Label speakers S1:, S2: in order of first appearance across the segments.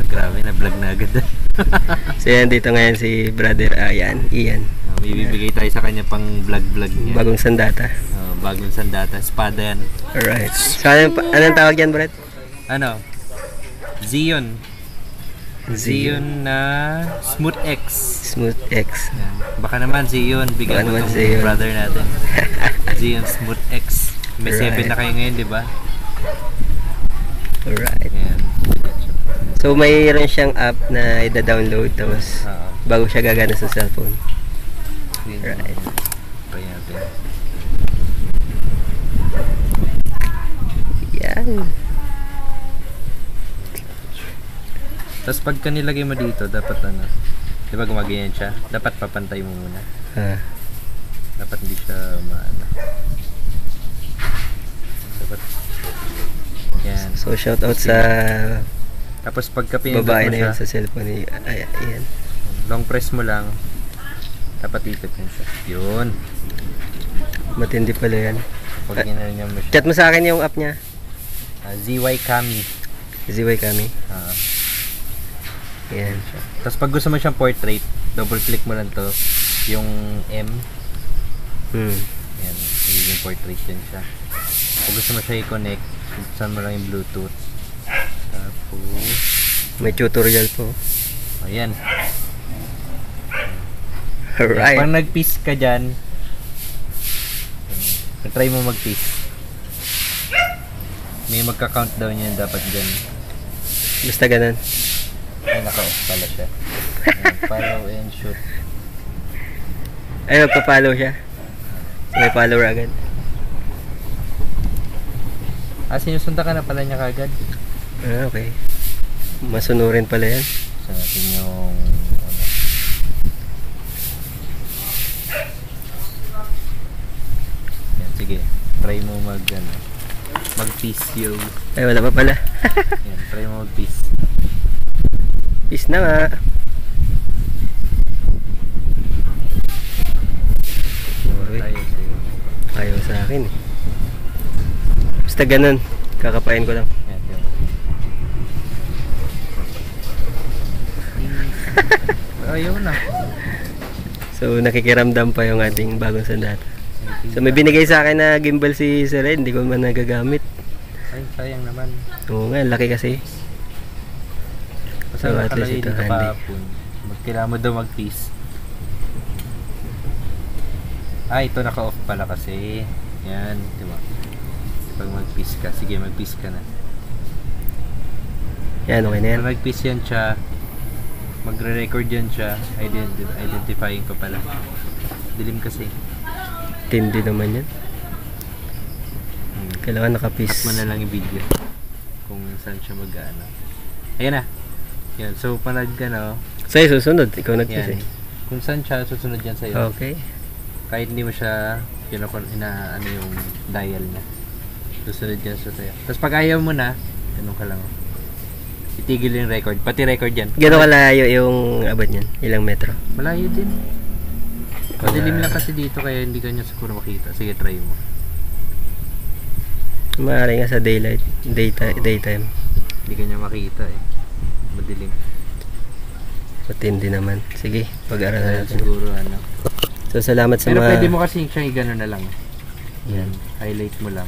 S1: Grabe, na-vlog na agad.
S2: So yan, dito ngayon si brother Ian.
S1: May bibigay tayo sa kanya pang vlog niya.
S2: Bagong sandata.
S1: Bagong sandata. Espada yan.
S2: Alright. So anong tawag yan, Brett?
S1: Ano? Zion na Smooth X.
S2: Smooth X.
S1: Yan. Baka naman Zion, bigyan mo itong brother natin. Zion Smooth X. May 7 na kayo ngayon, di ba?
S2: Alright.
S1: Yan.
S2: So mayroon siyang app na i-download tapos bago siya gagana sa cellphone. Right.
S1: Try natin.
S2: Yan.
S1: Tapos pagka nilagay mo dito, dapat ano, di ba gumaganyan siya? Dapat papantay mo muna. Dapat hindi siya maano. Dapat yan.
S2: So shout out sa
S1: tapos pagka pinindot
S2: babae
S1: mo
S2: na
S1: siya,
S2: yun sa cellphone ni Ian.
S1: Long press mo lang. Dapat ipit yun siya. Yun.
S2: Matindi pala yan.
S1: Pag ginanyan mo siya.
S2: Chat mo sa akin yung app niya.
S1: ZY Kami.
S2: ZY Kami. Yan.
S1: Tapos pag gusto mo siyang portrait, double click mo lang to. Yung M. Yan. Magiging portrait din siya. Pag gusto mo siya i-connect, saan mo lang yung Bluetooth. Tapos
S2: may tutorial po.
S1: Ayan.
S2: Alright.
S1: Pag nag-piece ka dyan, try mo mag-piece. May magka-countdown yan dapat dyan.
S2: Basta ganun.
S1: Ay, naka-off pala siya. Ayan, follow and shoot.
S2: Ay, magpa-follow siya. May follower agad.
S1: Sinusunda ka na pala niya kagad.
S2: Okay. Masunurin pala yan.
S1: Sa natin yung yan, sige. Try mo mag-piece yo.
S2: Ay, wala pa pala.
S1: Yan, try mo mag-piece.
S2: Peace na nga. Ayaw sa akin eh. Basta ganun. Kakapain ko lang.
S1: Yan, yan. Ayaw na.
S2: So nakikiramdam pa yung ating bagong sandata. So may binigay sa akin na gimbal si Sir Ed. Hindi ko man nagagamit.
S1: Ay, sayang naman.
S2: Oo nga, laki kasi. So at least ito handy.
S1: Kailangan mo daw mag-piece. Ito naka-off pala kasi. Yan, di ba? Pag mag-piece ka, sige mag-piece ka na.
S2: Yan, okay na yan.
S1: Pag mag-piece yan siya, magre-record yan siya, identifying ko pala. Dilim kasi.
S2: Tindi naman yan. Kailangan naka-piece.
S1: Cut mo na lang yung video kung saan siya mag-ano. Ayan na. Yan, so panad ka na.
S2: Sa'yo susunod, ikaw nag-piece eh.
S1: Kung saan siya, susunod yan sa'yo.
S2: Okay.
S1: Kahit hindi mo siya ano yung dial niya. Susunod yan sa sa'yo. Tapos pag ayaw mo na, ganun ka lang. Itigil yung record. Pati record yan.
S2: Gano'n kalayo yung abot niyan? Ilang metro?
S1: Malayo din. Madilim lang kasi dito kaya hindi ka niya siguro makita. Sige, try mo.
S2: Maaari nga sa daylight, daytime.
S1: Hindi ka niya makita eh. Madilim.
S2: Matindi naman. Sige, pag-aralan natin.
S1: Siguro ano.
S2: So salamat sa
S1: Pero
S2: mga...
S1: pwede mo kasi siyang i-gano na lang. Yan. Highlight mo lang.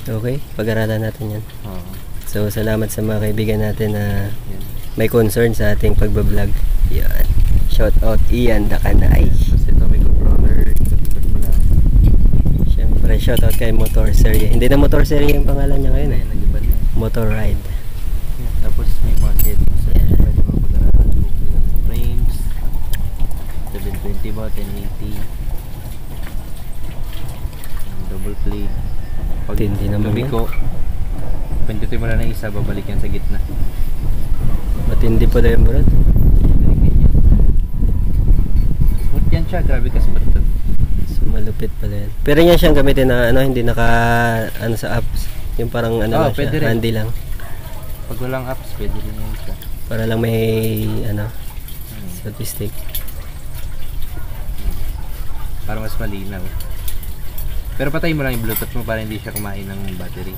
S2: Okay, pag-aralan natin yan.
S1: Oo.
S2: So salamat sa mga kaibigan natin na
S1: Yan.
S2: may concern sa ating pagbablog. Yan. Shout out Ian Dakanay.
S1: Tapos ito may controller. Ikot mo lang.
S2: Siyempre shout out kay Motor Serie. Hindi na Motor Serie yung pangalan niya ngayon eh.
S1: Nag-iba na.
S2: Motor Ride.
S1: Yan. Tapos may market. So, pwede mo pag-aralan kung ilang frames. 720 ba? 1080. Double play. Pag
S2: Tindi naman
S1: lumiko, pindutin mo na ng isa, babalik yan sa gitna.
S2: Matindi pala yung brad.
S1: Smooth yan siya, grabe ka smooth to.
S2: So malupit pala yan. Pero yan siyang gamitin na ano, hindi naka ano sa apps. Yung parang ano lang
S1: pwede
S2: siya,
S1: rin.
S2: handy lang.
S1: Pag walang apps, pwede rin yan siya.
S2: Para lang may ano, statistic.
S1: Para mas malinaw. Pero patayin mo lang yung Bluetooth mo para hindi siya kumain ng battery.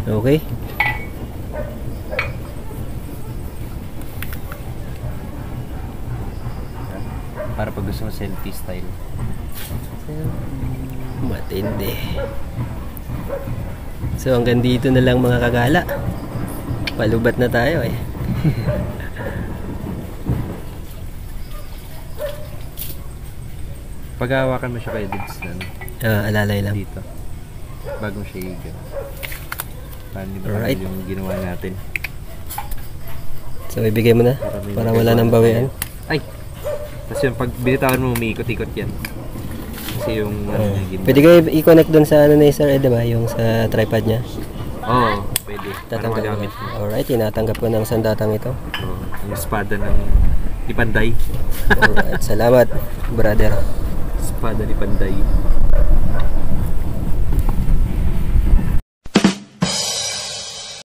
S2: Okay.
S1: Para pag gusto mo selfie style.
S2: Matindi. So hanggang dito na lang mga kagala. Palubat na tayo eh.
S1: Pag-hawakan mo siya kay Dids na
S2: Alalay lang.
S1: dito. Bago mo siya higa. Paano nito
S2: Alright.
S1: yung ginawa natin?
S2: So ibigay mo na para wala nang bawian.
S1: Ay! Tapos yung pag binitawan mo, umiikot-ikot yan. Kasi yung yung ginawa.
S2: Pwede kayo i-connect doon sa ano ni Sir Ed, diba? Yung sa tripod niya.
S1: Oo, pwede. Para
S2: Tatanggap
S1: magamit
S2: ko.
S1: mo.
S2: Alright, tinatanggap ko ng sandatang ito.
S1: Oo, yung espada ng ni Panday.
S2: Alright, salamat, brother.
S1: Espada ni Panday.